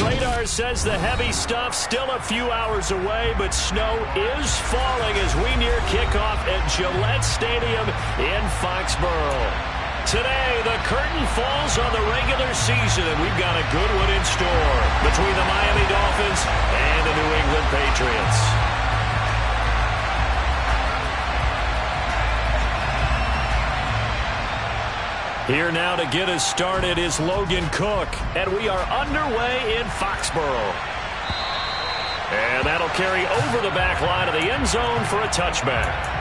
radar says the heavy stuff still a few hours away, but snow is falling as we near kickoff at Gillette Stadium in Foxborough. Today, the curtain falls on the regular season, and we've got a good one in store between the Miami Dolphins and the New England Patriots. Here now to get us started is Logan Cook, and we are underway in Foxborough. And that'll carry over the back line of the end zone for a touchback.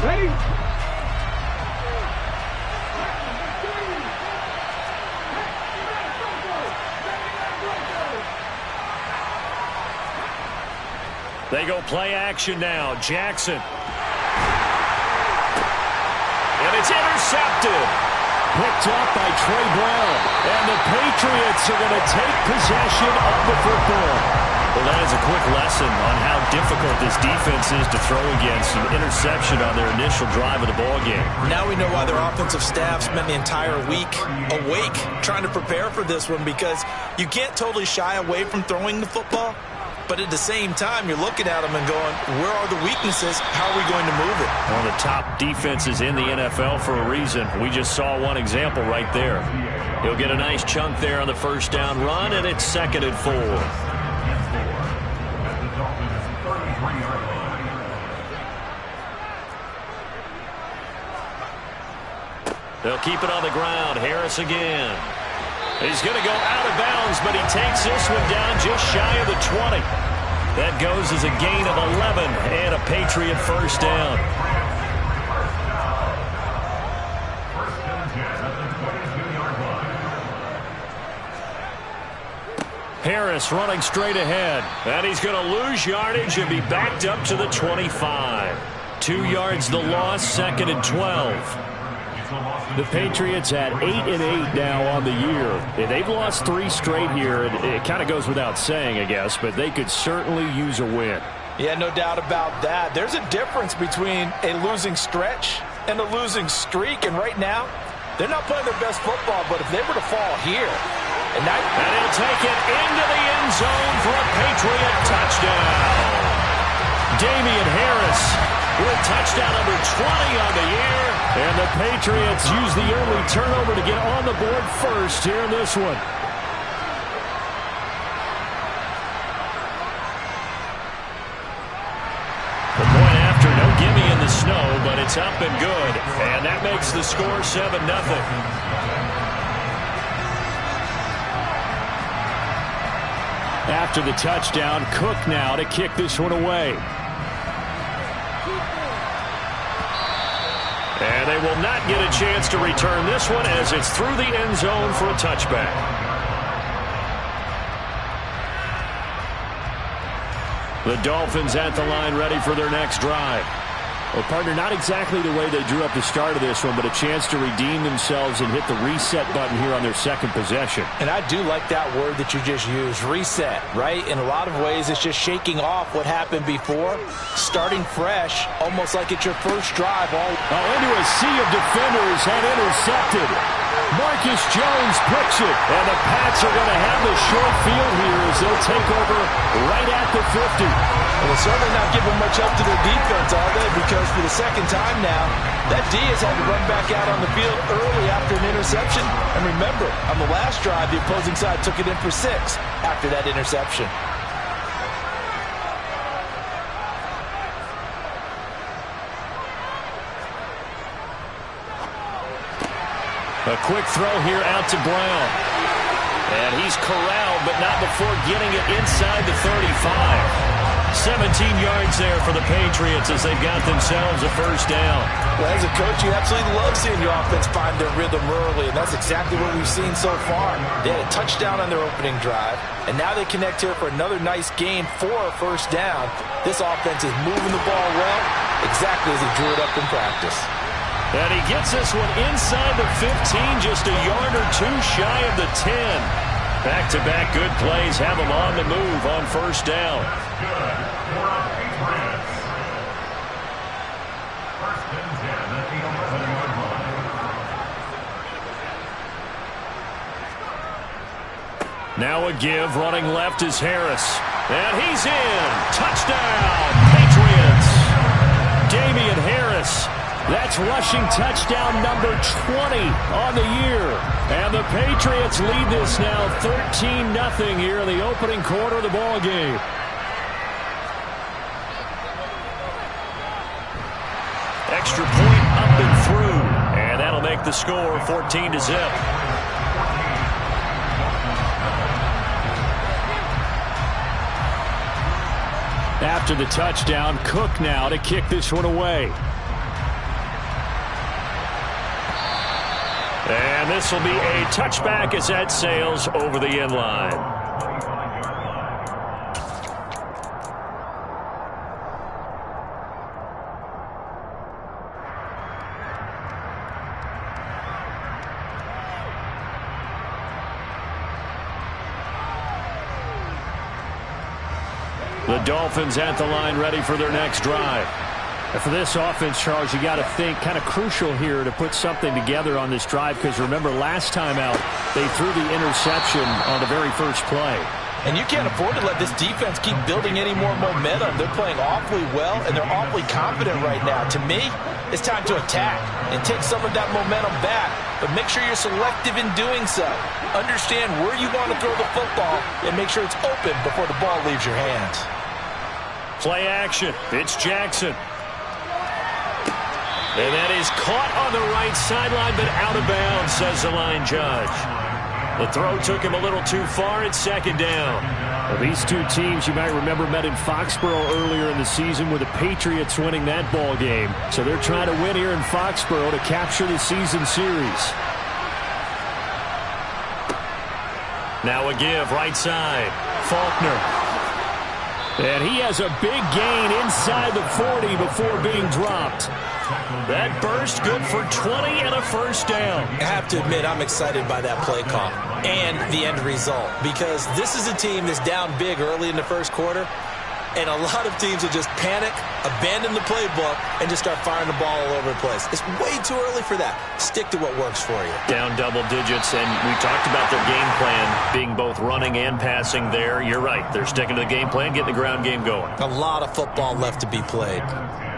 Ready? They go play action now. Jackson. And it's intercepted. Picked up by Trey Brown. And the Patriots are going to take possession of the football. Well, that is a quick lesson on how difficult this defense is to throw against. An interception on their initial drive of the ballgame. Now we know why their offensive staff spent the entire week awake trying to prepare for this one, because you can't totally shy away from throwing the football. But at the same time, you're looking at them and going, where are the weaknesses? How are we going to move it? One of the top defenses in the NFL for a reason. We just saw one example right there. He'll get a nice chunk there on the first down run, and it's 2nd and 4. They'll keep it on the ground. Harris again. He's going to go out of bounds, but he takes this one down just shy of the 20. That goes as a gain of 11 and a Patriot first down. Harris running straight ahead. And he's going to lose yardage and be backed up to the 25. 2 yards the loss, 2nd and 12. The Patriots at 8-8 now on the year. They've lost 3 straight here. It kind of goes without saying, I guess, but they could certainly use a win. Yeah, no doubt about that. There's a difference between a losing stretch and a losing streak, and right now, they're not playing their best football, but if they were to fall here, and he'll take it into the end zone for a Patriot touchdown. Damian Harris with touchdown number 20 on the year. And the Patriots use the early turnover to get on the board first here in this one. The point after, no gimme in the snow, but it's up and good. And that makes the score 7-0. After the touchdown, Cook now to kick this one away. And they will not get a chance to return this one as it's through the end zone for a touchback. The Dolphins at the line ready for their next drive. Well, partner, not exactly the way they drew up the start of this one, but a chance to redeem themselves and hit the reset button here on their second possession. And I do like that word that you just used, reset, right? In a lot of ways, it's just shaking off what happened before, starting fresh, almost like it's your first drive. Into a sea of defenders and intercepted. Marcus Jones picks it, and the Pats are going to have the short field here as they'll take over right at the 50. Well, they're certainly not giving much help to their defense, are they? Because for the second time now, that D has had to run back out on the field early after an interception. And remember, on the last drive, the opposing side took it in for 6 after that interception. A quick throw here out to Brown. And he's corralled, but not before getting it inside the 35. 17 yards there for the Patriots as they've got themselves a first down. Well, as a coach, you absolutely love seeing your offense find their rhythm early, and that's exactly what we've seen so far. They had a touchdown on their opening drive, and now they connect here for another nice gain for a first down. This offense is moving the ball well, exactly as he drew it up in practice. And he gets this one inside the 15, just a yard or two shy of the 10. Back-to-back good plays have him on the move on first down. Now a give, running left is Harris. And he's in. Touchdown, Patriots. Damian Harris. That's rushing touchdown number 20 on the year. And the Patriots lead this now 13-0 here in the opening quarter of the ball game. Extra point up and through. And that'll make the score 14-0. After the touchdown, Cook now to kick this one away. And this will be a touchback as that sails over the end line. The Dolphins at the line ready for their next drive. And for this offense, Charles, you got to think kind of crucial here to put something together on this drive, because remember last time out they threw the interception on the very first play. And you can't afford to let this defense keep building any more momentum. They're playing awfully well, and they're awfully confident right now. To me, it's time to attack and take some of that momentum back, but make sure you're selective in doing so. Understand where you want to throw the football and make sure it's open before the ball leaves your hands. Play action. It's Jackson. And that is caught on the right sideline, but out of bounds, says the line judge. The throw took him a little too far. It's second down. Well, these two teams, you might remember, met in Foxborough earlier in the season with the Patriots winning that ball game. So they're trying to win here in Foxborough to capture the season series. Now a give, right side. Faulkner. And he has a big gain inside the 40 before being dropped. That burst good for 20 and a first down. I have to admit, I'm excited by that play call and the end result, because this is a team that's down big early in the first quarter, and a lot of teams will just panic, abandon the playbook, and just start firing the ball all over the place. It's way too early for that. Stick to what works for you. Down double digits, and we talked about their game plan being both running and passing there. You're right. They're sticking to the game plan, getting the ground game going. A lot of football left to be played.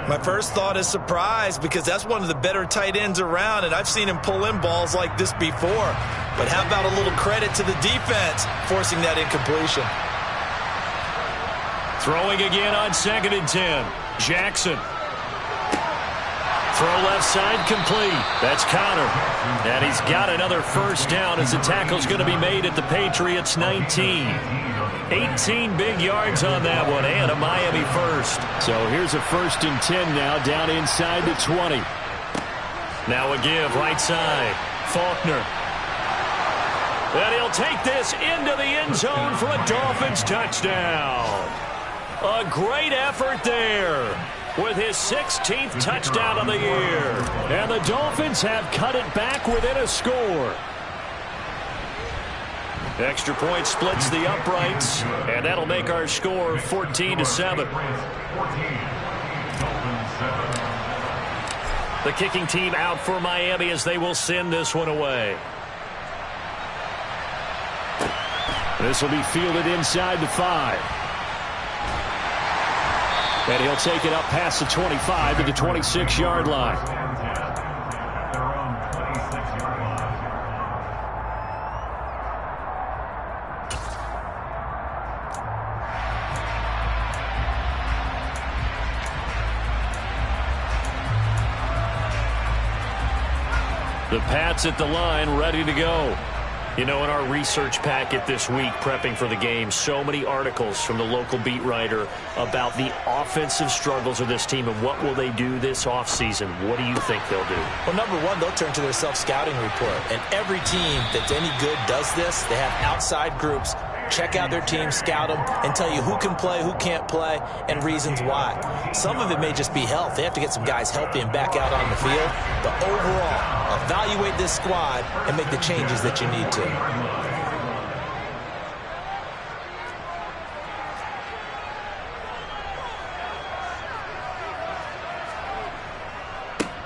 My first thought is surprise, because that's one of the better tight ends around, and I've seen him pull in balls like this before. But how about a little credit to the defense forcing that incompletion? Throwing again on 2nd and 10. Jackson. Throw left side complete. That's Connor. And he's got another first down as the tackle's going to be made at the Patriots 19. 18 big yards on that one, and a Miami first. So here's a 1st and 10 now, down inside the 20. Now a give, right side. Faulkner. And he'll take this into the end zone for a Dolphins touchdown. A great effort there with his 16th touchdown of the year. And the Dolphins have cut it back within a score. Extra point splits the uprights, and that'll make our score 14-7. The kicking team out for Miami as they will send this one away. This will be fielded inside the 5. And he'll take it up past the 25 to the 26-yard line. The Pats at the line, ready to go. You know, in our research packet this week, prepping for the game, so many articles from the local beat writer about the offensive struggles of this team and what will they do this offseason. What do you think they'll do? Well, number one, they'll turn to their self-scouting report. And every team that's any good does this. They have outside groups. Check out their team, scout them, and tell you who can play, who can't play, and reasons why. Some of it may just be health. They have to get some guys healthy and back out on the field. But overall, evaluate this squad and make the changes that you need to.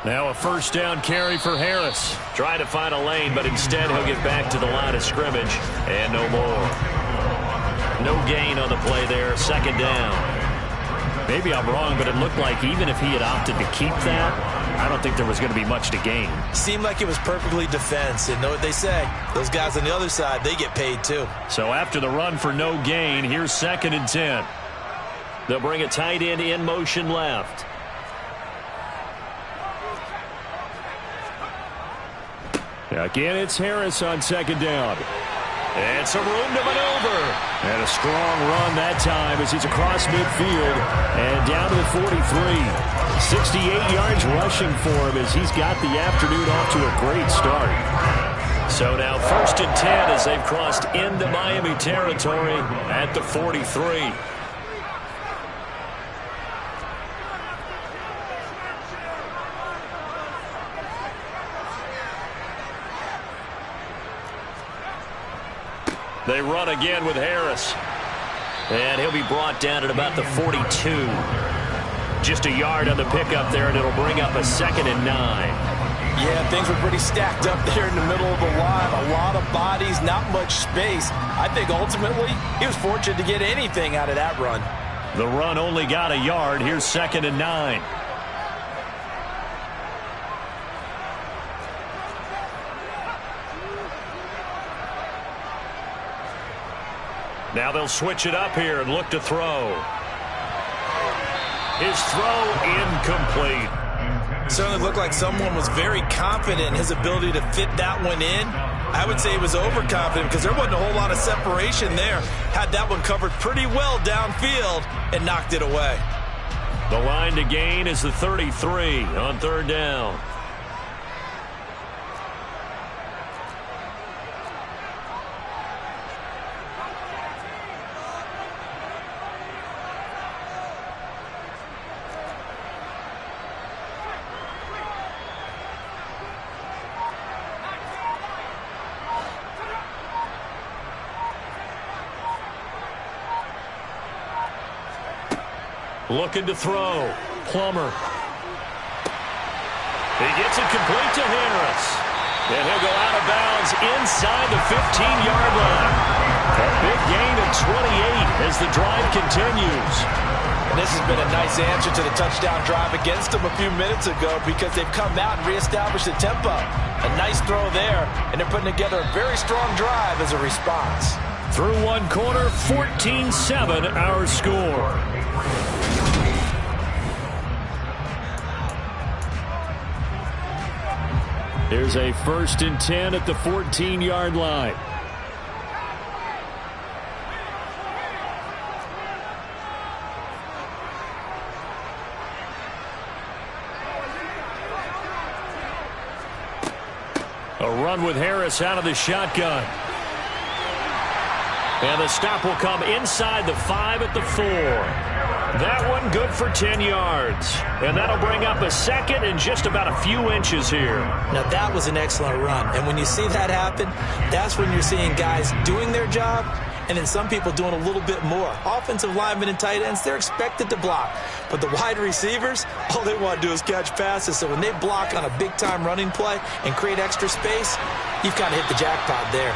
Now a first down carry for Harris. Trying to find a lane, but instead he'll get back to the line of scrimmage. And no more. No gain on the play there. Second down. Maybe I'm wrong, but it looked like even if he had opted to keep that, I don't think there was going to be much to gain. Seemed like it was perfectly defense. And know what they say? Those guys on the other side, they get paid too. So after the run for no gain, here's 2nd and 10. They'll bring a tight end in motion left. Again, it's Harris on 2nd down. And some room to maneuver. And a strong run that time as he's across midfield and down to the 43. 68 yards rushing for him as he's got the afternoon off to a great start. So now 1st and 10 as they've crossed into Miami territory at the 43. They run again with Harris. And he'll be brought down at about the 42. Just a yard on the pickup there, and it'll bring up a 2nd and 9. Yeah, things were pretty stacked up there in the middle of the line. A lot of bodies, not much space. I think ultimately he was fortunate to get anything out of that run. The run only got a yard. Here's 2nd and 9. Now they'll switch it up here and look to throw. His throw incomplete. Certainly looked like someone was very confident in his ability to fit that one in. I would say he was overconfident because there wasn't a whole lot of separation there. Had that one covered pretty well downfield and knocked it away. The line to gain is the 33 on 3rd down. Looking to throw. Plummer. He gets it complete to Harris. And he'll go out of bounds inside the 15-yard line. A big gain of 28 as the drive continues. And this has been a nice answer to the touchdown drive against them a few minutes ago because they've come out and reestablished the tempo. A nice throw there, and they're putting together a very strong drive as a response. Through one quarter, 14-7 our score. Here's a 1st and 10 at the 14-yard line. A run with Harris out of the shotgun. And the stop will come inside the 5 at the 4. That one good for 10 yards. And that'll bring up a 2nd and just about a few inches here. Now that was an excellent run. And when you see that happen, that's when you're seeing guys doing their job and then some people doing a little bit more. Offensive linemen and tight ends, they're expected to block. But the wide receivers, all they want to do is catch passes. So when they block on a big-time running play and create extra space, you've kind of hit the jackpot there.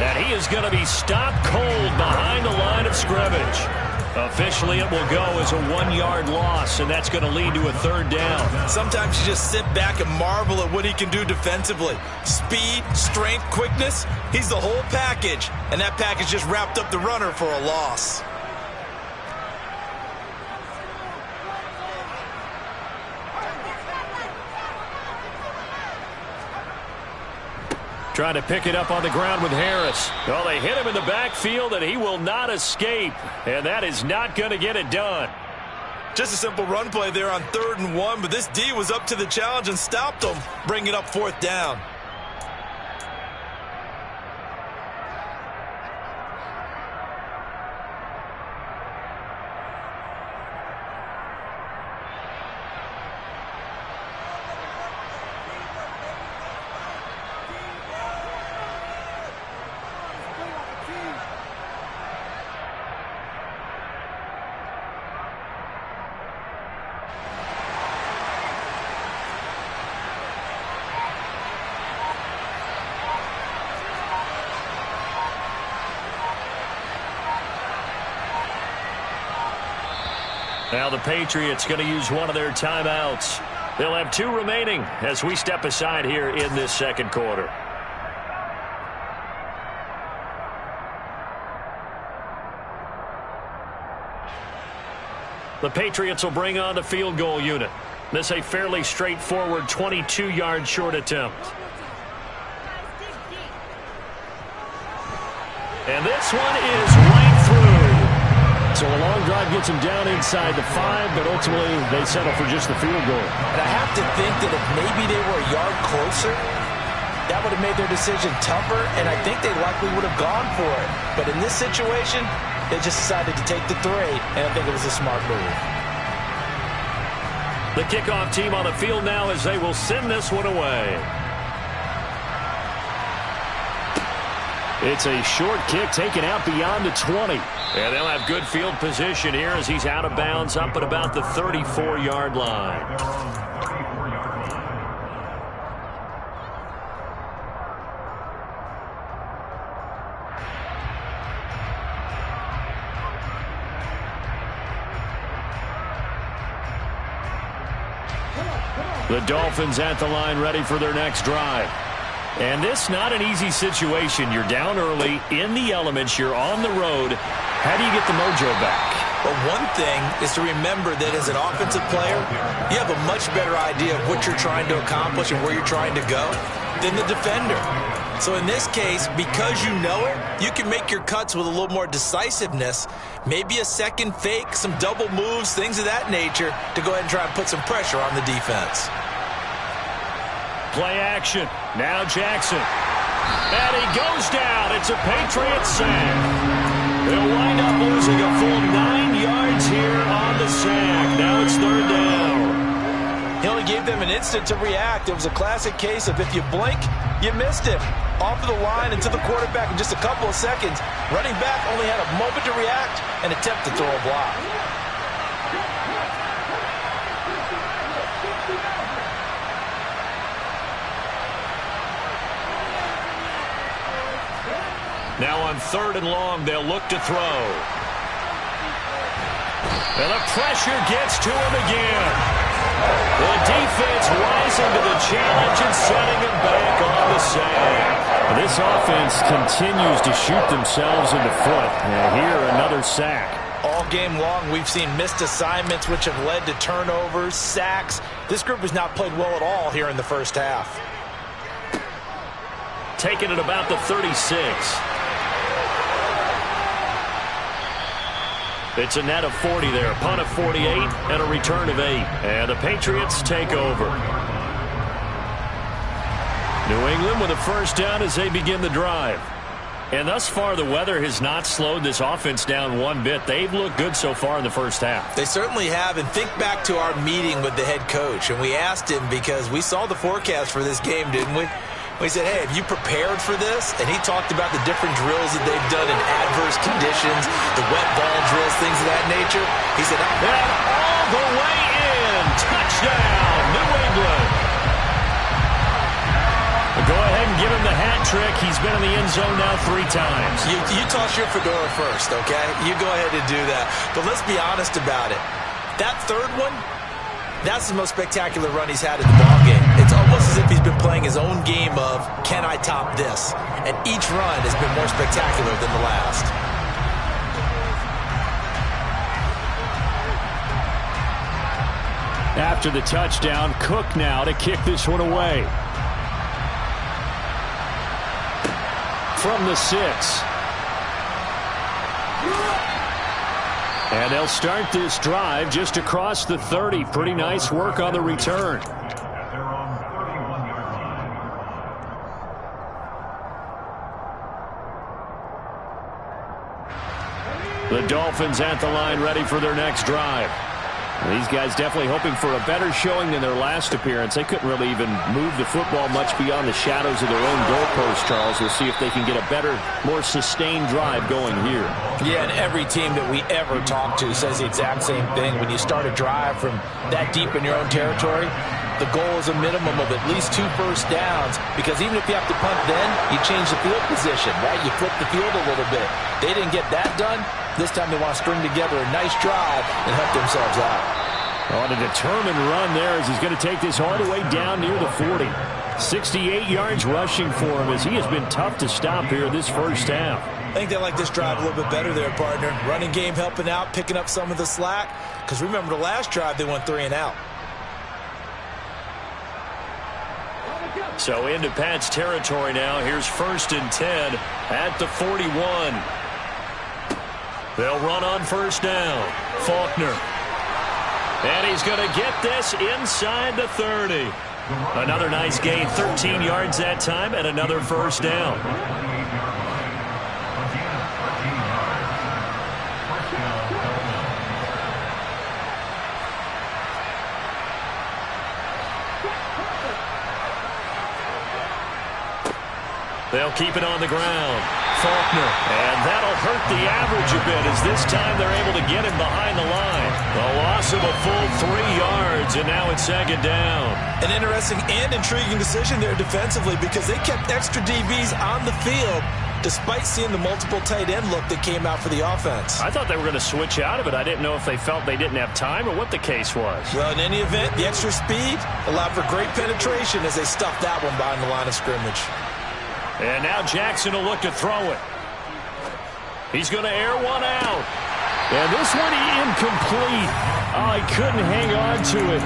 And he is going to be stopped cold behind the line of scrimmage. Officially, it will go as a 1-yard loss, and that's going to lead to a 3rd down. Sometimes you just sit back and marvel at what he can do defensively. Speed, strength, quickness, he's the whole package. And that package just wrapped up the runner for a loss. Trying to pick it up on the ground with Harris. Well, they hit him in the backfield, and he will not escape. And that is not going to get it done. Just a simple run play there on 3rd and 1, but this D was up to the challenge and stopped them, bringing up 4th down. Now the Patriots going to use one of their timeouts. They'll have 2 remaining as we step aside here in this second quarter. The Patriots will bring on the field goal unit. This a fairly straightforward 22-yard short attempt. And this one is right through. So a long drive gets them down inside the 5, but ultimately they settle for just the field goal. And I have to think that if maybe they were a yard closer, that would have made their decision tougher, and I think they likely would have gone for it. But in this situation, they just decided to take the 3, and I think it was a smart move. The kickoff team on the field now as they will send this one away. It's a short kick taken out beyond the 20. And they'll have good field position here as he's out of bounds up at about the 34-yard line. The Dolphins at the line ready for their next drive. And this not an easy situation. You're down early, in the elements, you're on the road. How do you get the mojo back? Well, one thing is to remember that as an offensive player, you have a much better idea of what you're trying to accomplish and where you're trying to go than the defender. So in this case, because you know it, you can make your cuts with a little more decisiveness, maybe a second fake, some double moves, things of that nature, to go ahead and try and put some pressure on the defense. Play action. Now Jackson. And he goes down. It's a Patriots sack. They'll wind up losing a full 9 yards here on the sack. Now it's 3rd down. He only gave them an instant to react. It was a classic case of if you blink, you missed it. Off of the line and to the quarterback in just a couple of seconds. Running back only had a moment to react and attempt to throw a block. Now on 3rd and long, they'll look to throw. And the pressure gets to him again. The defense rising to the challenge and setting him back on the sack. This offense continues to shoot themselves in the foot. And here, another sack. All game long, we've seen missed assignments which have led to turnovers, sacks. This group has not played well at all here in the first half. Taking it about the 36. It's a net of 40 there. Punt of 48 and a return of 8. And the Patriots take over. New England with a first down as they begin the drive. And thus far, the weather has not slowed this offense down one bit. They've looked good so far in the first half. They certainly have. And think back to our meeting with the head coach. And we asked him because we saw the forecast for this game, didn't we? We said, hey, have you prepared for this? And he talked about the different drills that they've done in adverse conditions, the wet ball drills, things of that nature. He said, and all the way in. Touchdown, New England. Go ahead and give him the hat trick. He's been in the end zone now 3 times. You toss your fedora first, okay? You go ahead and do that. But let's be honest about it. That 3rd one, that's the most spectacular run he's had in the ballgame. It's almost as if he's been playing his own game of, can I top this? And each run has been more spectacular than the last. After the touchdown, Cook now to kick this one away. from the 6. And they'll start this drive just across the 30. Pretty nice work on the return. The Dolphins at the line ready for their next drive. These guys definitely hoping for a better showing than their last appearance. They couldn't really even move the football much beyond the shadows of their own goalpost, Charles. We'll see if they can get a better, more sustained drive going here. Yeah, and every team that we ever talk to says the exact same thing. When you start a drive from that deep in your own territory, the goal is a minimum of at least 2 first downs, because even if you have to punt then, you change the field position, right? You flip the field a little bit. They didn't get that done. This time they want to string together a nice drive and help themselves out. On a determined run there as he's going to take this all the way down near the 40. 68 yards rushing for him as he has been tough to stop here this first half. I think they like this drive a little bit better there, partner. Running game helping out, picking up some of the slack. Because remember the last drive they went 3 and out. So into Pat's territory now. Here's 1st and 10 at the 41. They'll run on first down. Faulkner. And he's going to get this inside the 30. Another nice gain, 13 yards that time, and another first down. They'll keep it on the ground. Faulkner. And that'll hurt the average a bit as this time they're able to get him behind the line. The loss of a full 3 yards, and now it's 2nd down. An interesting and intriguing decision there defensively, because they kept extra DBs on the field despite seeing the multiple tight end look that came out for the offense. I thought they were going to switch out of it. I didn't know if they felt they didn't have time or what the case was. Well, in any event, the extra speed allowed for great penetration as they stuffed that one behind the line of scrimmage. And now Jackson will look to throw it. He's going to air one out. And this one incomplete. Oh, he couldn't hang on to it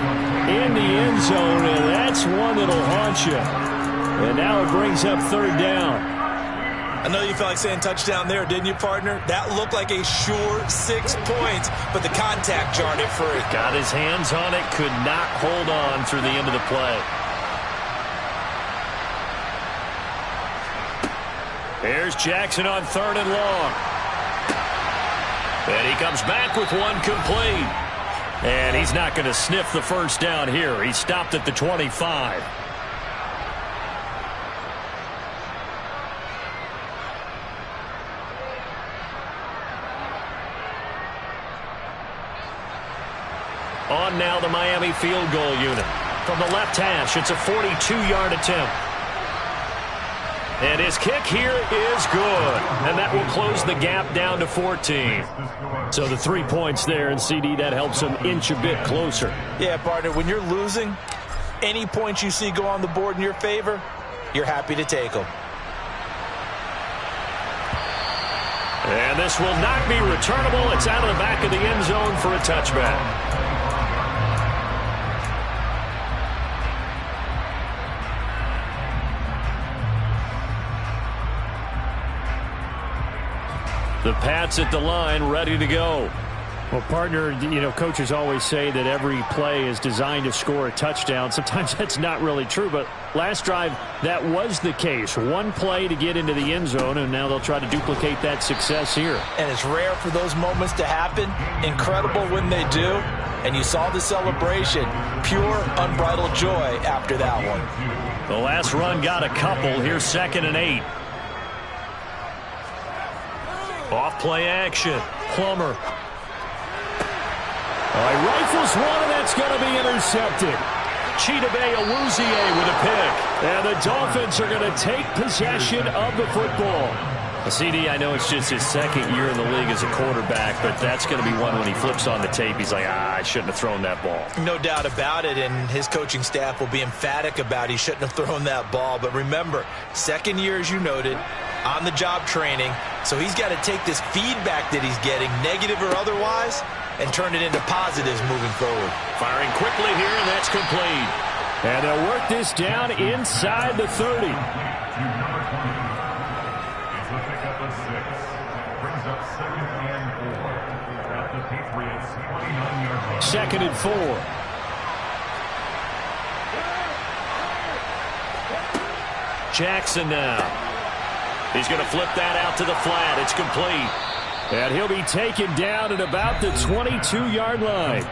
in the end zone, and that's one that'll haunt you. And now it brings up 3rd down. I know you felt like saying touchdown there, didn't you, partner? That looked like a sure 6 points, but the contact jarred it free. Got his hands on it, could not hold on through the end of the play. Here's Jackson on 3rd and long. And he comes back with one complete. And he's not going to sniff the first down here. He stopped at the 25. On now the Miami field goal unit. From the left hash, it's a 42-yard attempt. And his kick here is good. And that will close the gap down to 14. So the 3 points there, and CD, that helps him inch a bit closer. Yeah, partner, when you're losing, any points you see go on the board in your favor, you're happy to take them. And this will not be returnable. It's out of the back of the end zone for a touchback. The Pats at the line, ready to go. Well, partner, you know, coaches always say that every play is designed to score a touchdown. Sometimes that's not really true, but last drive, that was the case. One play to get into the end zone, and now they'll try to duplicate that success here. And it's rare for those moments to happen. Incredible when they do. And you saw the celebration. Pure, unbridled joy after that one. The last run got a couple. Here's 2nd and 8. Off play action. Plummer. He rifles one, and that's going to be intercepted. Chidobe Awuzie with a pick. And the Dolphins are going to take possession of the football. CD, I know it's just his 2nd year in the league as a quarterback, but that's going to be one when he flips on the tape. He's like, I shouldn't have thrown that ball. No doubt about it, and his coaching staff will be emphatic about he shouldn't have thrown that ball. But remember, 2nd year, as you noted, on-the-job training, so he's got to take this feedback that he's getting, negative or otherwise, and turn it into positives moving forward. Firing quickly here, and that's complete. And they'll work this down inside the 30. the 6. Brings up 2nd and 4 at the Patriots' 29-yard line. 2nd and 4. Jackson now. He's going to flip that out to the flat. It's complete. And he'll be taken down at about the 22-yard line.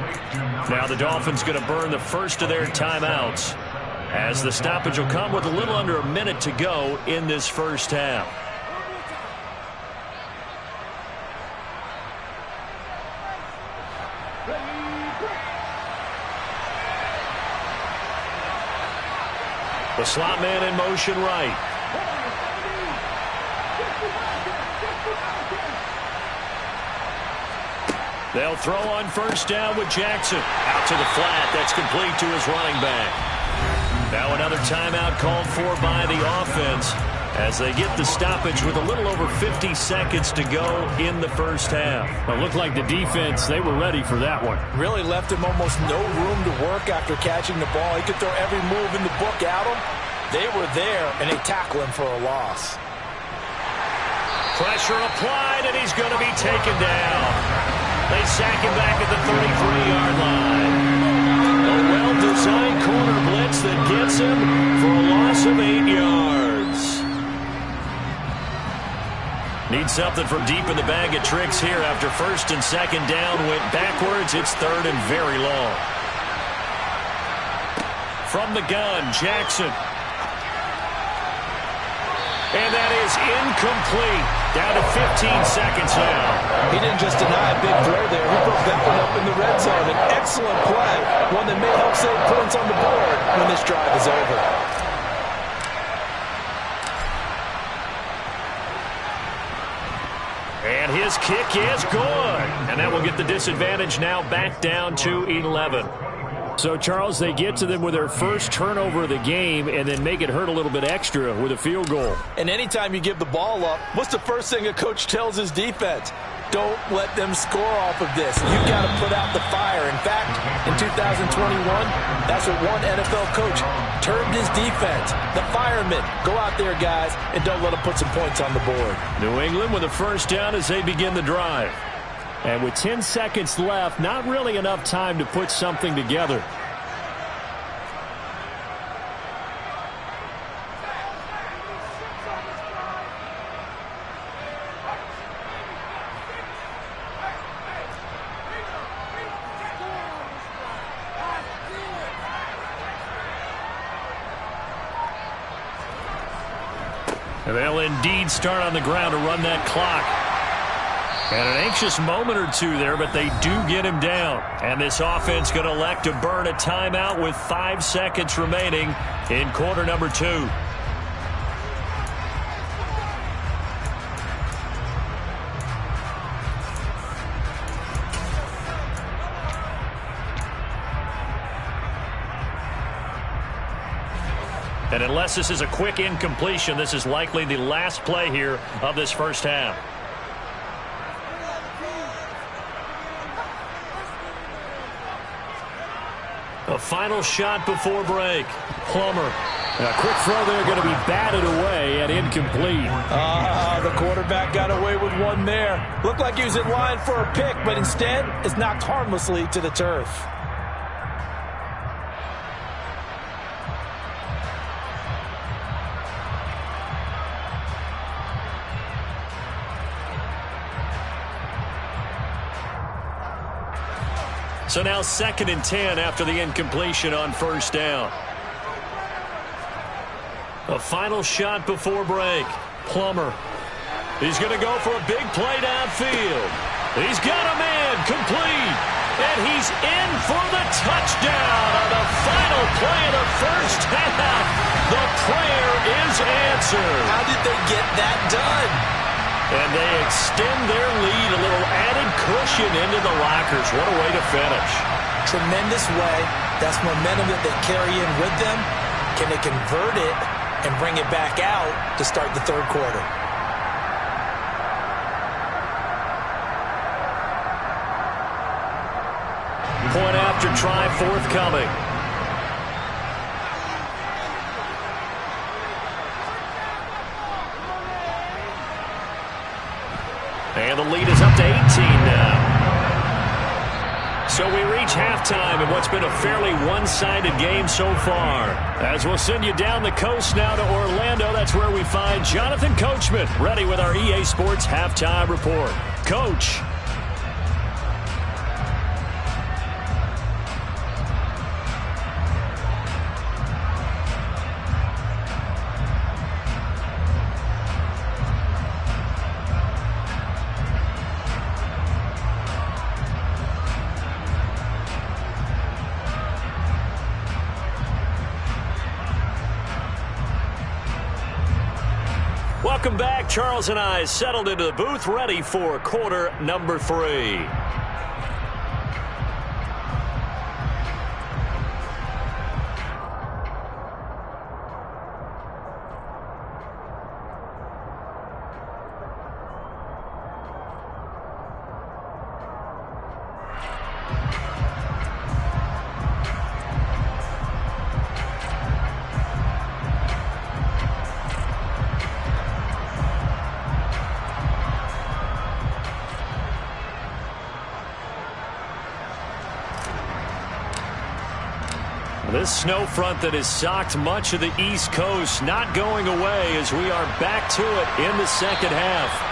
Now the Dolphins going to burn the first of their timeouts, as the stoppage will come with a little under a minute to go in this first half. The slot man in motion right. They'll throw on first down with Jackson. Out to the flat. That's complete to his running back. Now another timeout called for by the offense as they get the stoppage with a little over 50 seconds to go in the first half. It looked like the defense, they were ready for that one. Really left him almost no room to work after catching the ball. He could throw every move in the book at him. They were there, and they tackle him for a loss. Pressure applied, and he's going to be taken down. They sack him back at the 33-yard line. A well-designed corner blitz that gets him for a loss of 8 yards. Need something from deep in the bag of tricks here after first and second down went backwards. It's third and very long. From the gun, Jackson. And that is incomplete. Down to 15 seconds now. He didn't just deny a big throw there. He broke that one up in the red zone. An excellent play. One that may help save points on the board when this drive is over. And his kick is good. And that will get the disadvantage now back down to 11. So, Charles, they get to them with their first turnover of the game and then make it hurt a little bit extra with a field goal. And anytime you give the ball up, what's the first thing a coach tells his defense? Don't let them score off of this. You've got to put out the fire. In fact, in 2021, that's what one NFL coach termed his defense. The firemen. Go out there, guys, and don't let them put some points on the board. New England with a first down as they begin the drive. And with 10 seconds left, not really enough time to put something together. And they'll indeed start on the ground to run that clock. And an anxious moment or two there, but they do get him down. And this offense going to elect to burn a timeout with 5 seconds remaining in quarter number 2. And unless this is a quick incompletion, this is likely the last play here of this first half. A final shot before break. Plummer. A quick throw there going to be batted away and incomplete. The quarterback got away with one there. Looked like he was in line for a pick, but instead is knocked harmlessly to the turf. So now 2nd and 10 after the incompletion on first down. A final shot before break. Plummer. He's going to go for a big play downfield. He's got a man complete. And he's in for the touchdown on the final play of the first half. The prayer is answered. How did they get that done? And they extend their lead, a little added cushion into the lockers. What a way to finish. Tremendous way. That's momentum that they carry in with them. Can they convert it and bring it back out to start the third quarter? Point after try forthcoming. And the lead is up to 18 now. So we reach halftime in what's been a fairly one-sided game so far. As we'll send you down the coast now to Orlando, that's where we find Jonathan Coachman, ready with our EA Sports Halftime Report. Coach. Welcome back. Charles and I settled into the booth, ready for quarter number 3. This snow front that has socked much of the East Coast not going away as we are back to it in the second half.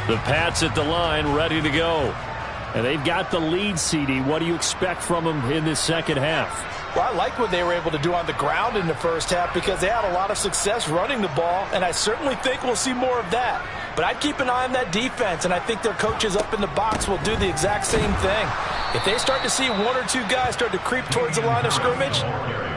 The Pats at the line, ready to go. And they've got the lead, CD. What do you expect from them in this second half? Well, I like what they were able to do on the ground in the first half because they had a lot of success running the ball, and I certainly think we'll see more of that. But I'd keep an eye on that defense, and I think their coaches up in the box will do the exact same thing. If they start to see one or two guys start to creep towards the line of scrimmage,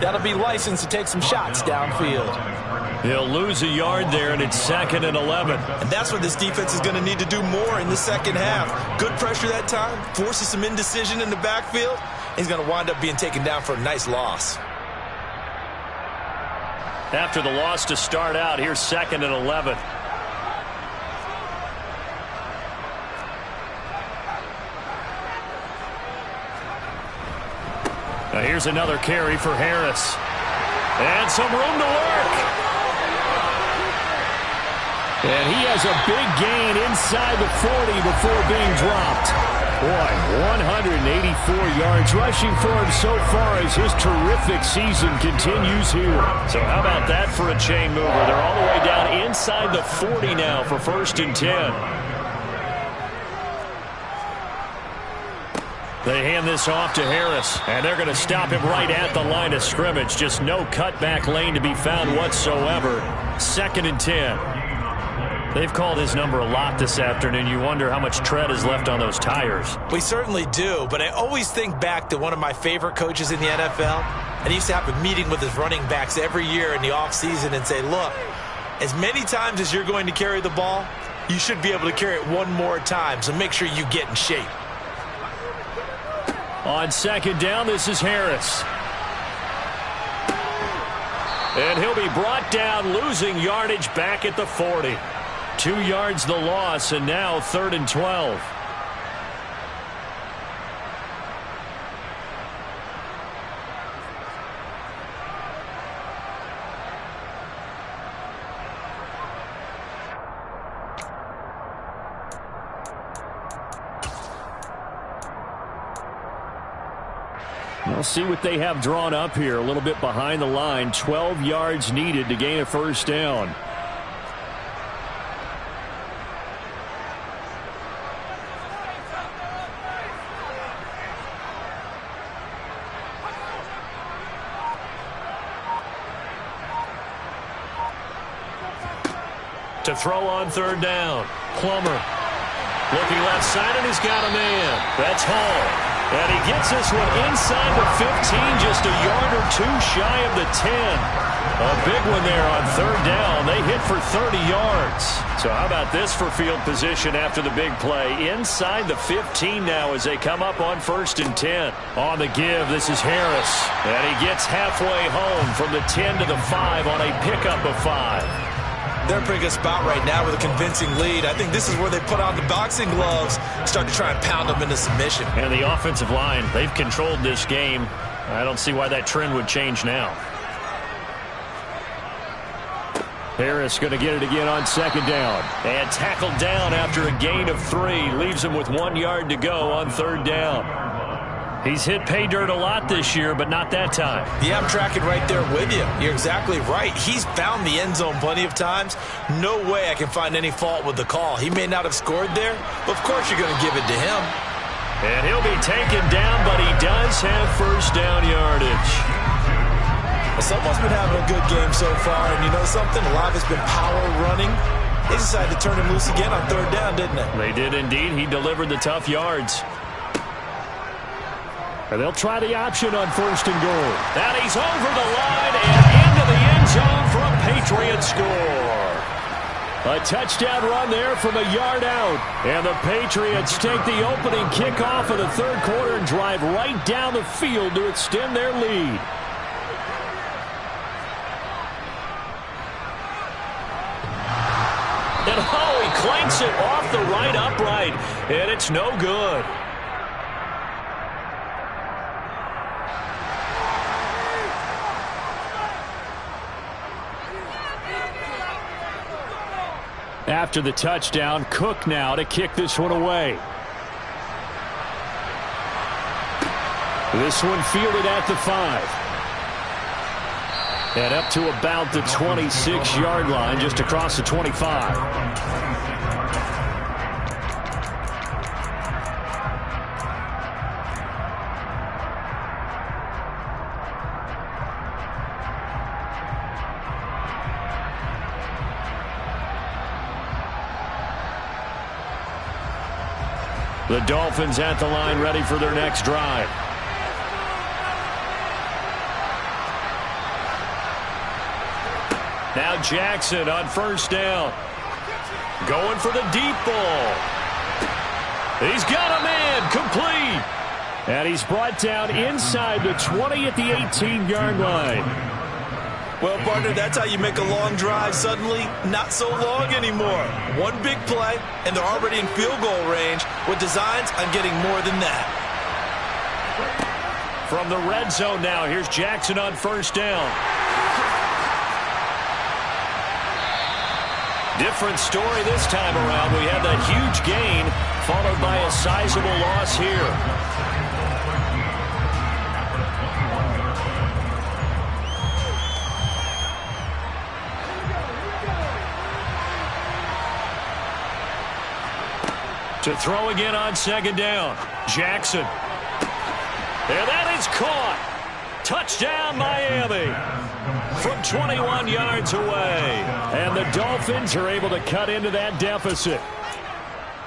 that'll be licensed to take some shots downfield. He'll lose a yard there, and it's 2nd and 11. And that's what this defense is going to need to do more in the second half. Good pressure that time, forces some indecision in the backfield. He's going to wind up being taken down for a nice loss. After the loss to start out, here's 2nd and 11. Now here's another carry for Harris. And some room to work. And he has a big gain inside the 40 before being dropped. Boy, 184 yards rushing for him so far as his terrific season continues here. So how about that for a chain mover? They're all the way down inside the 40 now for 1st and 10. They hand this off to Harris, and they're going to stop him right at the line of scrimmage. Just no cutback lane to be found whatsoever. 2nd and 10. They've called his number a lot this afternoon. You wonder how much tread is left on those tires. We certainly do, but I always think back to one of my favorite coaches in the NFL. And he used to have a meeting with his running backs every year in the offseason and say, look, as many times as you're going to carry the ball, you should be able to carry it one more time, so make sure you get in shape. On 2nd down, this is Harris. And he'll be brought down, losing yardage back at the 40. 2 yards the loss, and now 3rd and 12. We'll see what they have drawn up here. A little bit behind the line. 12 yards needed to gain a 1st down. To throw on 3rd down. Plummer. Looking left side, and he's got a man. That's Hall. And he gets this one inside the 15, just a yard or two shy of the 10. A big one there on third down. They hit for 30 yards. So how about this for field position after the big play? Inside the 15 now as they come up on 1st and 10. On the give, this is Harris. And he gets halfway home from the 10 to the 5 on a pickup of 5. They're in a pretty good spot right now with a convincing lead. I think this is where they put on the boxing gloves, start to try and pound them into submission. And the offensive line, they've controlled this game. I don't see why that trend would change now. Harris going to get it again on 2nd down. And tackled down after a gain of 3. Leaves him with 1 yard to go on 3rd down. He's hit pay dirt a lot this year, but not that time. Yeah, I'm tracking right there with you. You're exactly right. He's found the end zone plenty of times. No way I can find any fault with the call. He may not have scored there, but of course you're going to give it to him. And he'll be taken down, but he does have 1st down yardage. Well, someone's been having a good game so far, and you know something? A lot of it's been power running. They decided to turn him loose again on 3rd down, didn't they? They did indeed. He delivered the tough yards. And they'll try the option on 1st and goal. And he's over the line and into the end zone for a Patriot score. A touchdown run there from a yard out. And the Patriots take the opening kickoff of the 3rd quarter and drive right down the field to extend their lead. And oh, he clanks it off the right upright. And it's no good. After the touchdown, Cook now to kick this one away. This one fielded at the 5. And up to about the 26-yard line, just across the 25. The Dolphins at the line ready for their next drive. Now Jackson on 1st down. Going for the deep ball. He's got a man complete. And he's brought down inside the 20 at the 18-yard line. Well, partner, that's how you make a long drive suddenly not so long anymore. One big play, and they're already in field goal range with designs on getting more than that. From the red zone now, here's Jackson on 1st down. Different story this time around. We had that huge gain followed by a sizable loss here. To throw again on 2nd down. Jackson. And that is caught. Touchdown, Miami. From 21 yards away. And the Dolphins are able to cut into that deficit.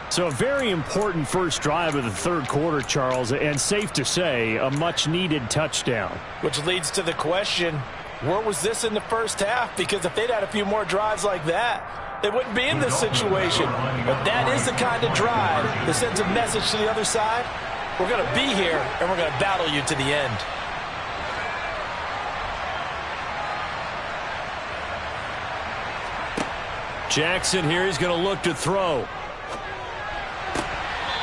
So a very important first drive of the 3rd quarter, Charles, and safe to say, a much-needed touchdown. Which leads to the question, where was this in the first half? Because if they'd had a few more drives like that, they wouldn't be in this situation. But that is the kind of drive that sends a message to the other side. We're going to be here, and we're going to battle you to the end. Jackson here, he's going to look to throw.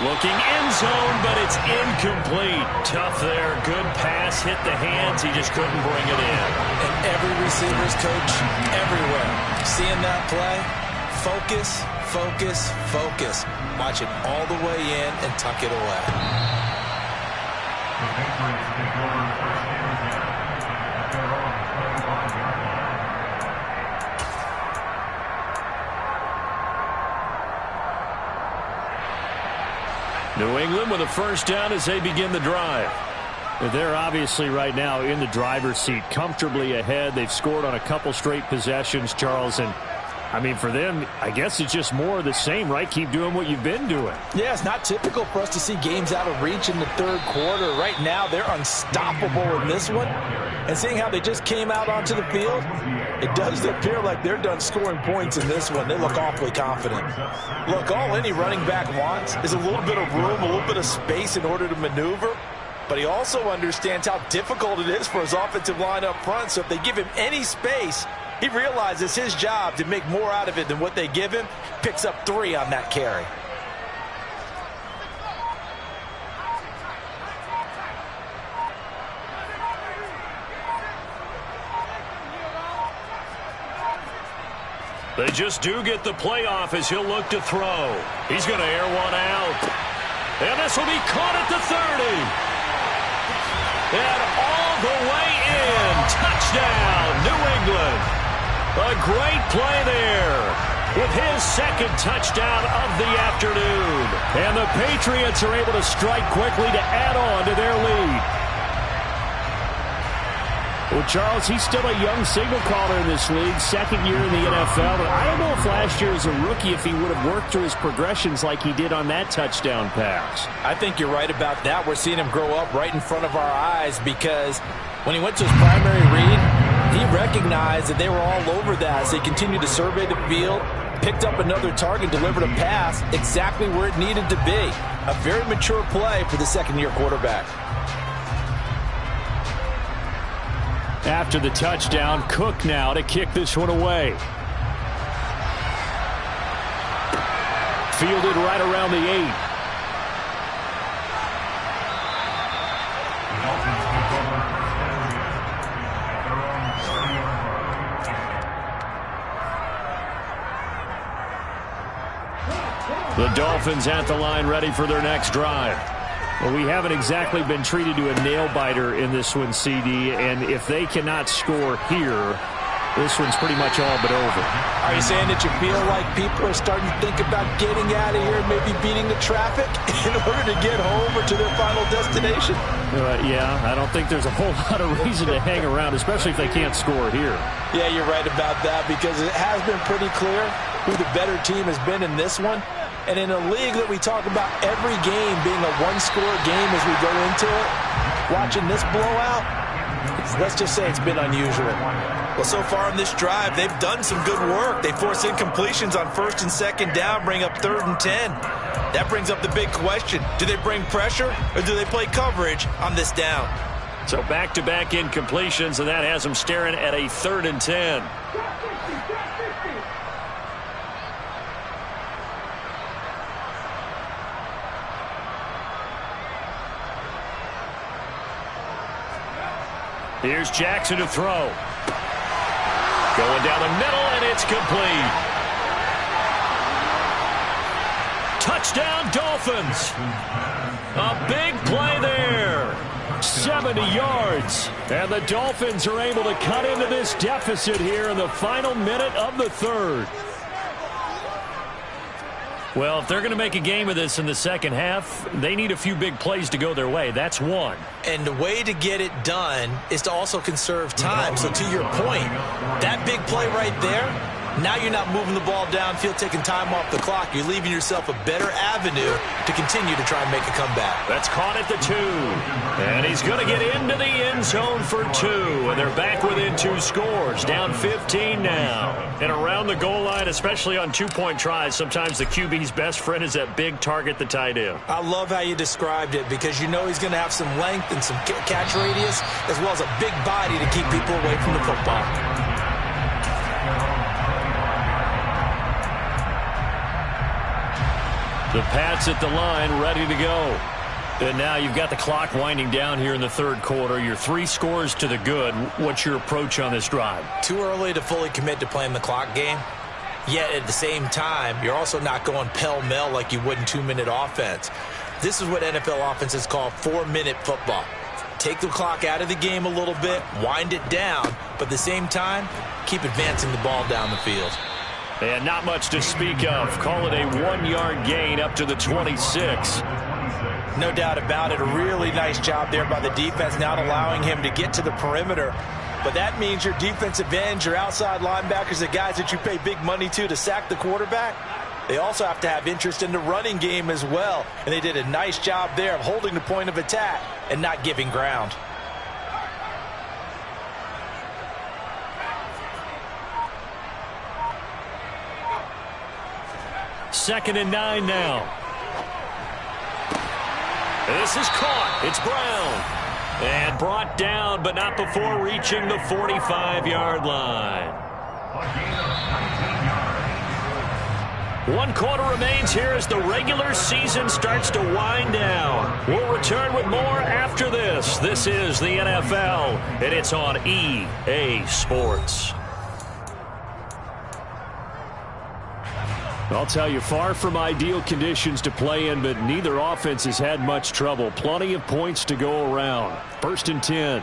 Looking end zone, but it's incomplete. Tough there. Good pass. Hit the hands. He just couldn't bring it in. And every receiver's coach everywhere. Seeing that play, focus, focus, focus. Watch it all the way in and tuck it away. The Patriots take over 1st and 10 at their own 25-yard line. New England with a 1st down as they begin the drive. They're obviously right now in the driver's seat, comfortably ahead. They've scored on a couple straight possessions, Charles, and I mean, for them, I guess it's just more of the same, right? Keep doing what you've been doing. Yeah, it's not typical for us to see games out of reach in the third quarter. Right now, they're unstoppable in this one. And seeing how they just came out onto the field, it does appear like they're done scoring points in this one. They look awfully confident. Look, all any running back wants is a little bit of room, a little bit of space in order to maneuver. But he also understands how difficult it is for his offensive line up front. So if they give him any space, he realizes his job to make more out of it than what they give him. Picks up 3 on that carry. They just do get the play off as he'll look to throw. He's going to air one out. And this will be caught at the 30. And all the way in. Touchdown, New England. A great play there with his second touchdown of the afternoon. And the Patriots are able to strike quickly to add on to their lead. Well, Charles, he's still a young signal caller in this league, second year in the NFL. But I don't know if last year as a rookie if he would have worked through his progressions like he did on that touchdown pass. I think you're right about that. We're seeing him grow up right in front of our eyes because when he went to his primary read, he recognized that they were all over that. So he continued to survey the field, picked up another target, delivered a pass exactly where it needed to be. A very mature play for the second-year quarterback. After the touchdown, Cook now to kick this one away. Fielded right around the 8. The Dolphins at the line ready for their next drive. Well, we haven't exactly been treated to a nail-biter in this one, CD, and if they cannot score here, this one's pretty much all but over. Are you saying that you feel like people are starting to think about getting out of here and maybe beating the traffic in order to get home or to their final destination? Yeah, I don't think there's a whole lot of reason to hang around, especially if they can't score here. Yeah, you're right about that because it has been pretty clear who the better team has been in this one. And in a league that we talk about every game being a one-score game as we go into it, watching this blowout, let's just say it's been unusual. Well, so far in this drive, they've done some good work. They force incompletions on first and second down, bring up 3rd and 10. That brings up the big question. Do they bring pressure or do they play coverage on this down? So back-to-back incompletions, and that has them staring at a 3rd and 10. Here's Jackson to throw. Going down the middle, and it's complete. Touchdown, Dolphins. A big play there. 70 yards. And the Dolphins are able to cut into this deficit here in the final minute of the third. Well, if they're going to make a game of this in the second half, they need a few big plays to go their way. That's one. And the way to get it done is to also conserve time. So to your point, that big play right there, now you're not moving the ball downfield, taking time off the clock. You're leaving yourself a better avenue to continue to try and make a comeback. That's caught at the 2. And he's going to get into the end zone for 2. And they're back within 2 scores. Down 15 now. And around the goal line, especially on 2-point tries, sometimes the QB's best friend is that big target, the tight end. I love how you described it because you know he's going to have some length and some catch radius as well as a big body to keep people away from the football. The Pats at the line, ready to go. And now you've got the clock winding down here in the third quarter. You're 3 scores to the good. What's your approach on this drive? Too early to fully commit to playing the clock game. Yet at the same time, you're also not going pell-mell like you would in 2-minute offense. This is what NFL offenses call 4-minute football. Take the clock out of the game a little bit, wind it down, but at the same time, keep advancing the ball down the field. And not much to speak of. Call it a 1-yard gain up to the 26. No doubt about it. A really nice job there by the defense, not allowing him to get to the perimeter. but that means your defensive ends, your outside linebackers, the guys that you pay big money to sack the quarterback, they also have to have interest in the running game as well. And they did a nice job there of holding the point of attack and not giving ground. Second and 9 now. This is caught. It's Brown. And brought down, but not before reaching the 45-yard line. 1 quarter remains here as the regular season starts to wind down. We'll return with more after this. This is the NFL, and it's on EA Sports. I'll tell you, far from ideal conditions to play in, but neither offense has had much trouble. Plenty of points to go around. 1st and 10.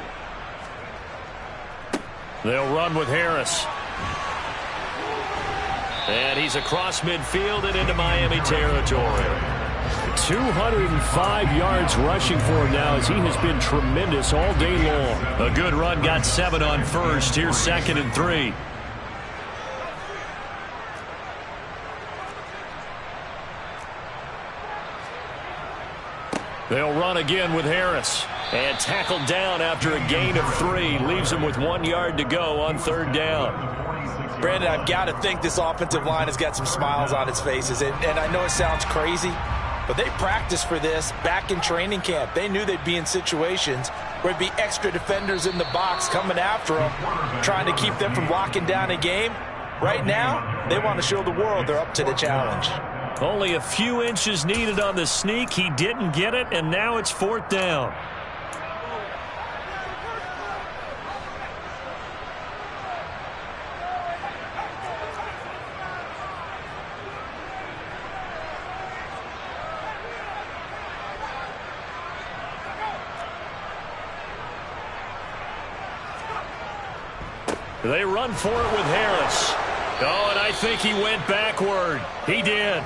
They'll run with Harris. And he's across midfield and into Miami territory. 205 yards rushing for him now as he has been tremendous all day long. A good run, got 7 on first. Here's 2nd and 3. They'll run again with Harris. And tackled down after a gain of 3. Leaves him with 1 yard to go on 3rd down. Brandon, I've got to think this offensive line has got some smiles on its faces. And I know it sounds crazy, but they practiced for this back in training camp. They knew they'd be in situations where there'd be extra defenders in the box coming after them, trying to keep them from locking down a game. Right now, they want to show the world they're up to the challenge. Only a few inches needed on the sneak. He didn't get it, and now it's 4th down. They run for it with Harris. Oh, and I think he went backward. He did.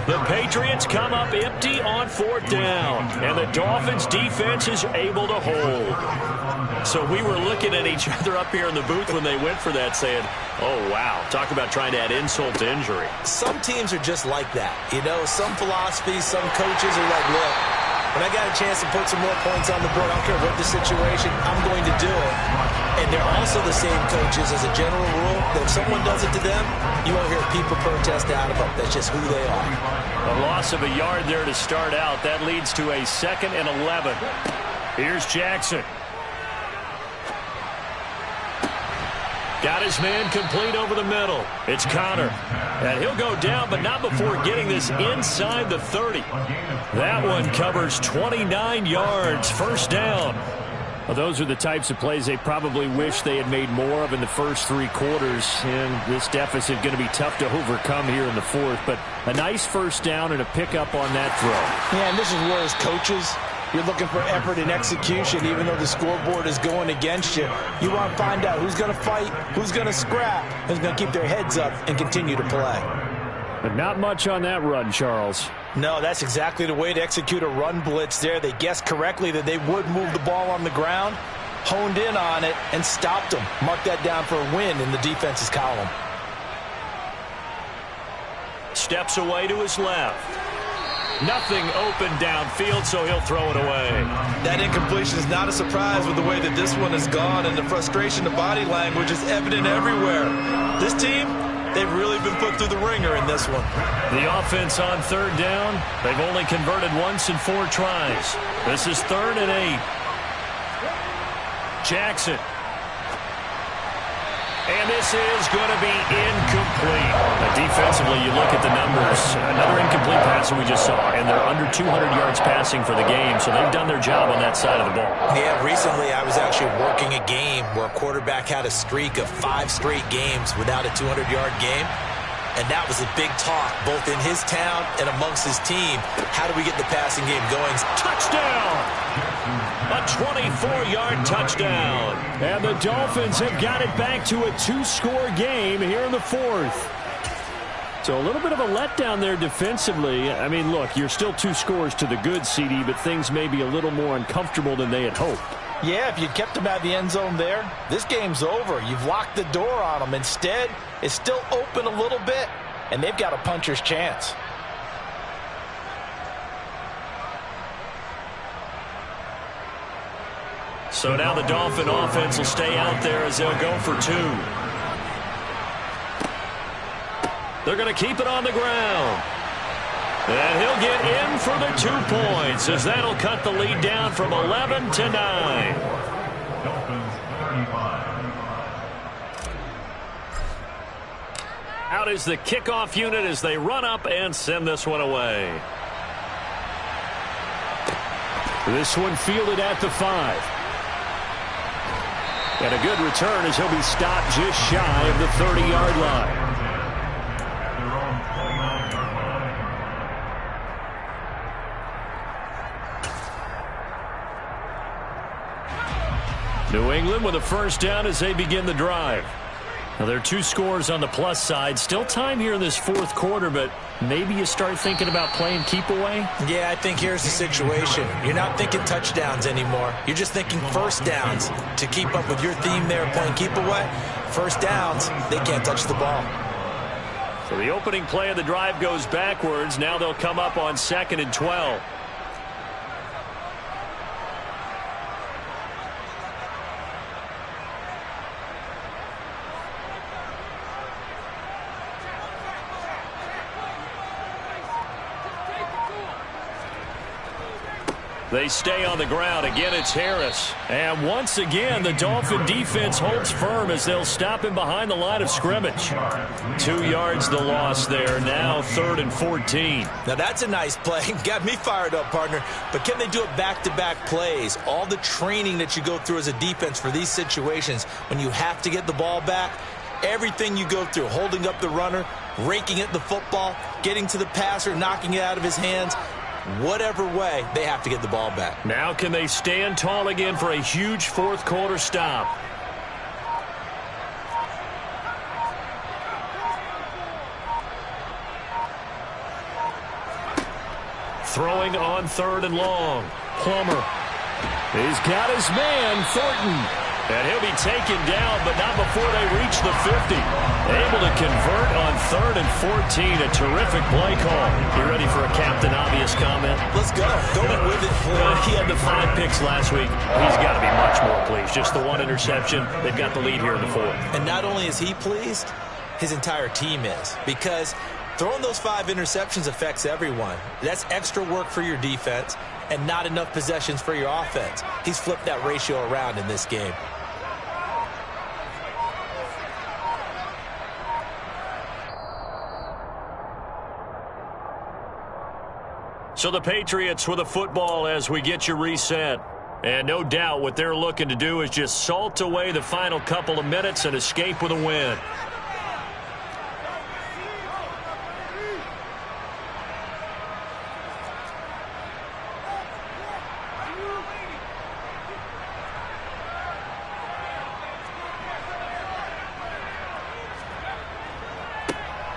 The Patriots come up empty on 4th down, and the Dolphins' defense is able to hold. So we were looking at each other up here in the booth when they went for that, saying, oh, wow, talk about trying to add insult to injury. Some teams are just like that. You know, some philosophies, some coaches are like, look, when I got a chance to put some more points on the board, I don't care what the situation, I'm going to do it. And they're also the same coaches as a general rule that if someone does it to them, you won't hear people protest out of them. That's just who they are. A loss of a yard there to start out. That leads to a 2nd and 11. Here's Jackson. Got his man complete over the middle. It's Connor. And he'll go down, but not before getting this inside the 30. That one covers 29 yards. 1st down. Well, those are the types of plays they probably wish they had made more of in the first 3 quarters. And this deficit going to be tough to overcome here in the 4th. But a nice 1st down and a pickup on that throw. Yeah, and this is where as coaches, you're looking for effort and execution, even though the scoreboard is going against you. You want to find out who's going to fight, who's going to scrap, who's going to keep their heads up and continue to play. But not much on that run, Charles. No, that's exactly the way to execute a run blitz there. They guessed correctly that they would move the ball on the ground, honed in on it, and stopped them. Mark that down for a win in the defense's column. Steps away to his left. Nothing open downfield, so he'll throw it away. That incompletion is not a surprise with the way that this one has gone, and the frustration, the body language is evident everywhere. This team, they've really been put through the ringer in this one. The offense on 3rd down, they've only converted once in 4 tries. This is 3rd and 8. Jackson. And this is going to be incomplete. Defensively, you look at the numbers. Another incomplete pass that we just saw, and they're under 200 yards passing for the game, so they've done their job on that side of the ball. Yeah, recently I was actually working a game where a quarterback had a streak of 5 straight games without a 200-yard game. And that was a big talk, both in his town and amongst his team. How do we get the passing game going? Touchdown! A 24-yard touchdown. And the Dolphins have got it back to a 2-score game here in the 4th. So a little bit of a letdown there defensively. I mean, look, you're still 2 scores to the good, CD, but things may be a little more uncomfortable than they had hoped. Yeah, if you'd kept them out of the end zone there, this game's over. You've locked the door on them. Instead, it's still open a little bit, and they've got a puncher's chance. So now the Dolphin offense will stay out there as they'll go for 2. They're going to keep it on the ground. And he'll get in for the 2 points as that'll cut the lead down from 11 to 9. Dolphins 35. Out is the kickoff unit as they run up and send this one away. This one fielded at the 5. And a good return as he'll be stopped just shy of the 30-yard line. New England with a first down as they begin the drive. Now, there are 2 scores on the plus side. Still time here in this 4th quarter, but maybe you start thinking about playing keep away? Yeah, I think here's the situation. You're not thinking touchdowns anymore. You're just thinking first downs. To keep up with your theme there, playing keep away, first downs, they can't touch the ball. So the opening play of the drive goes backwards. Now they'll come up on 2nd and 12. They stay on the ground. Again, it's Harris. And once again, the Dolphin defense holds firm as they'll stop him behind the line of scrimmage. 2 yards the loss there. Now 3rd and 14. Now, that's a nice play. Got me fired up, partner. But can they do it back-to-back plays? All the training that you go through as a defense for these situations, when you have to get the ball back, everything you go through, holding up the runner, raking at the football, getting to the passer, knocking it out of his hands, whatever way, they have to get the ball back. Now can they stand tall again for a huge 4th quarter stop? Throwing on 3rd and long. Plummer. He's got his man, Thornton. And he'll be taken down, but not before they reach the 50. Able to convert on 3rd and 14. A terrific play call. You ready for a Captain Obvious comment? Let's go. Go with it. He had the 5 picks last week. He's got to be much more pleased. Just the 1 interception. They've got the lead here in the 4th. And not only is he pleased, his entire team is. Because throwing those 5 interceptions affects everyone. That's extra work for your defense and not enough possessions for your offense. He's flipped that ratio around in this game. So the Patriots with a football as we get you reset. And no doubt what they're looking to do is just salt away the final couple of minutes and escape with a win.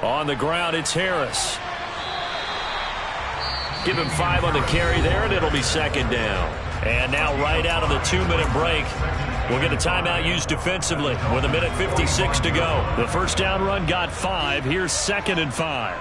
On the ground, it's Harris. Give him 5 on the carry there, and it'll be 2nd down. And now right out of the 2-minute break, we'll get a timeout used defensively with 1:56 to go. The first down run got 5. Here's 2nd and 5.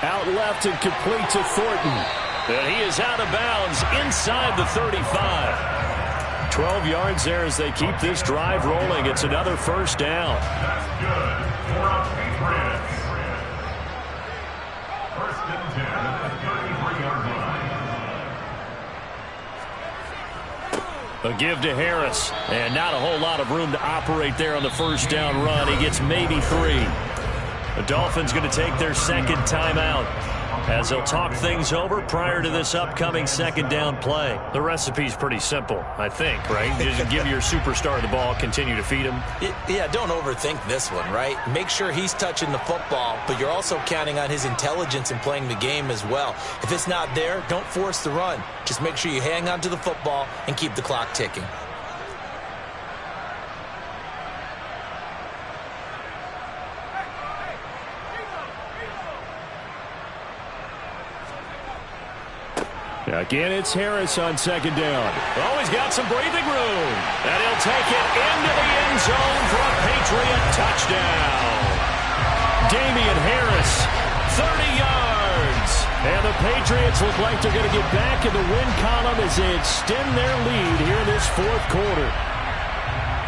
Out left and complete to Thornton. And he is out of bounds inside the 35. 12 yards there as they keep this drive rolling. It's another first down. That's good for our Patriots. 1st and 10 at the 33-yard line. A give to Harris. And not a whole lot of room to operate there on the first down run. He gets maybe 3. The Dolphins going to take their 2nd timeout as they'll talk things over prior to this upcoming 2nd down play. The recipe's pretty simple, I think, right? Just give your superstar the ball, continue to feed him. Yeah, don't overthink this one, right? Make sure he's touching the football, but you're also counting on his intelligence in playing the game as well. If it's not there, don't force the run. Just make sure you hang on to the football and keep the clock ticking. Again, it's Harris on second down. Oh, he's got some breathing room. And he'll take it into the end zone for a Patriot touchdown. Damian Harris, 30 yards. And the Patriots look like they're going to get back in the win column as they extend their lead here in this fourth quarter.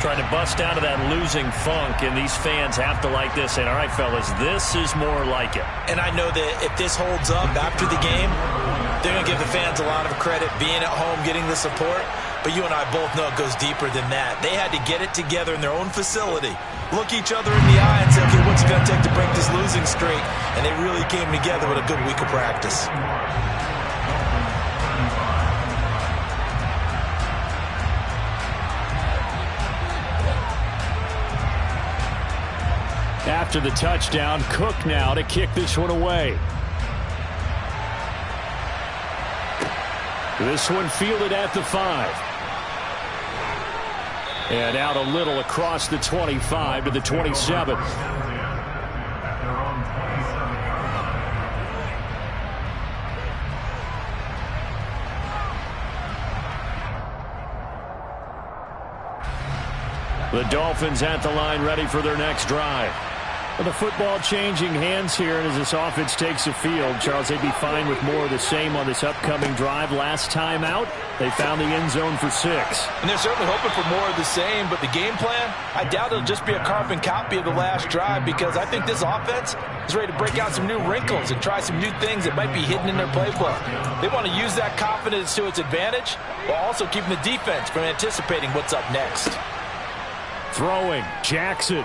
Trying to bust out of that losing funk, and these fans have to like this. And, all right, fellas, this is more like it. And I know that if this holds up after the game, they're going to give the fans a lot of credit being at home, getting the support. But you and I both know it goes deeper than that. They had to get it together in their own facility, look each other in the eye and say, okay, what's it going to take to break this losing streak? And they really came together with a good week of practice. After the touchdown, Cook now to kick this one away. This one fielded at the 5. And out a little across the 25 to the 27. The Dolphins at the line ready for their next drive. Well, the football changing hands here, and as this offense takes the field, Charles, they'd be fine with more of the same on this upcoming drive. Last time out, they found the end zone for 6. And they're certainly hoping for more of the same, but the game plan, I doubt it'll just be a carbon copy of the last drive, because I think this offense is ready to break out some new wrinkles and try some new things that might be hidden in their playbook. They want to use that confidence to its advantage, while also keeping the defense from anticipating what's up next. Throwing, Jackson.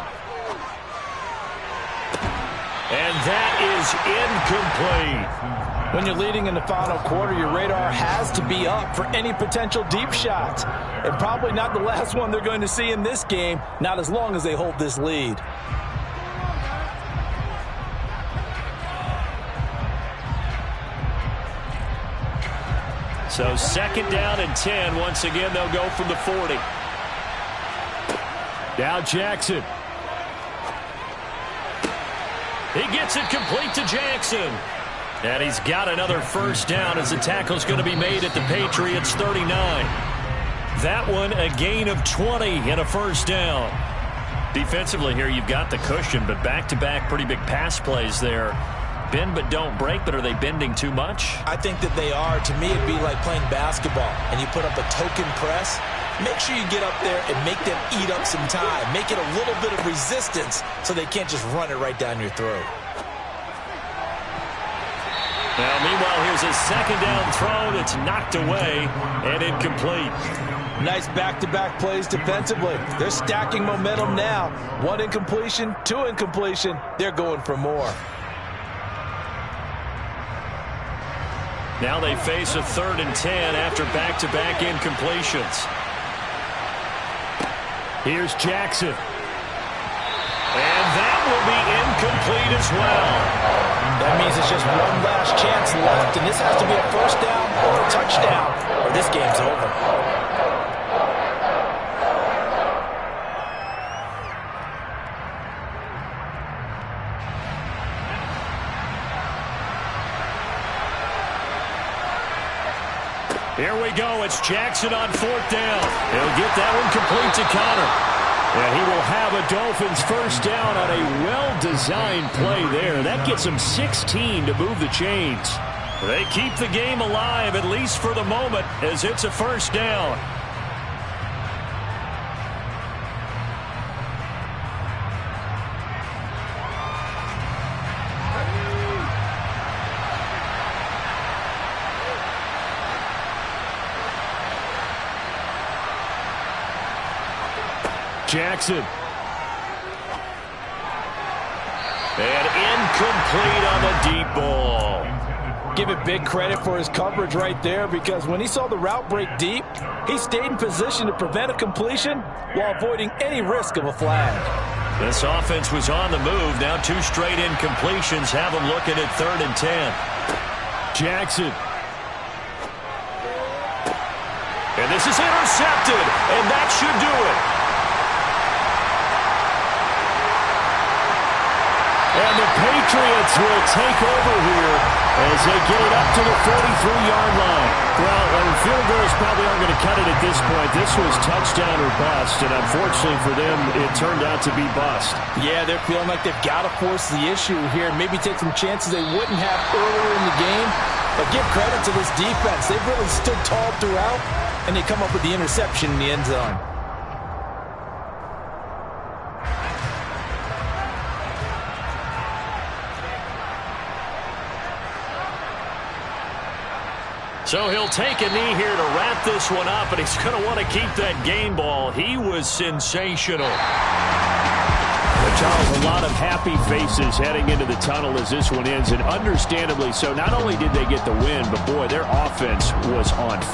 And that is incomplete. When you're leading in the final quarter, your radar has to be up for any potential deep shots. And probably not the last one they're going to see in this game, not as long as they hold this lead. So second down and 10. Once again, they'll go from the 40. Now Jackson. He gets it complete to Jackson. And he's got another first down as the tackle's going to be made at the Patriots 39. That one a gain of 20 and a first down. Defensively here, you've got the cushion, but back-to-back pretty big pass plays there. Bend but don't break, but are they bending too much? I think that they are. To me, it'd be like playing basketball, and you put up a token press. Make sure you get up there and make them eat up some time. Make it a little bit of resistance so they can't just run it right down your throat. Now, meanwhile, here's a second down throw that's knocked away and incomplete. Nice back-to-back plays defensively. They're stacking momentum now. 1 incompletion, 2 incompletion. They're going for more. Now they face a 3rd and 10 after back-to-back incompletions. Here's Jackson. And that will be incomplete as well. That means it's just one last chance left, and this has to be a first down or a touchdown, or this game's over. Here we go. It's Jackson on 4th down. He'll get that one complete to Connor. And he will have a Dolphins first down on a well-designed play there. That gets them 16 to move the chains. They keep the game alive, at least for the moment, as it's a first down. Jackson. And incomplete on the deep ball. Give it big credit for his coverage right there, because when he saw the route break deep, he stayed in position to prevent a completion while avoiding any risk of a flag. This offense was on the move. Now 2 straight incompletions have them looking at 3rd and 10. Jackson. And this is intercepted, and that should do it. And the Patriots will take over here as they get it up to the 43-yard line. probably aren't going to cut it at this point. This was touchdown or bust, and unfortunately for them, it turned out to be bust. Yeah, they're feeling like they've got to force the issue here and maybe take some chances they wouldn't have earlier in the game. But give credit to this defense. They've really stood tall throughout, and they come up with the interception in the end zone. So he'll take a knee here to wrap this one up, and he's going to want to keep that game ball. He was sensational. But Charles, a lot of happy faces heading into the tunnel as this one ends, and understandably so. Not only did they get the win, but boy, their offense was on fire.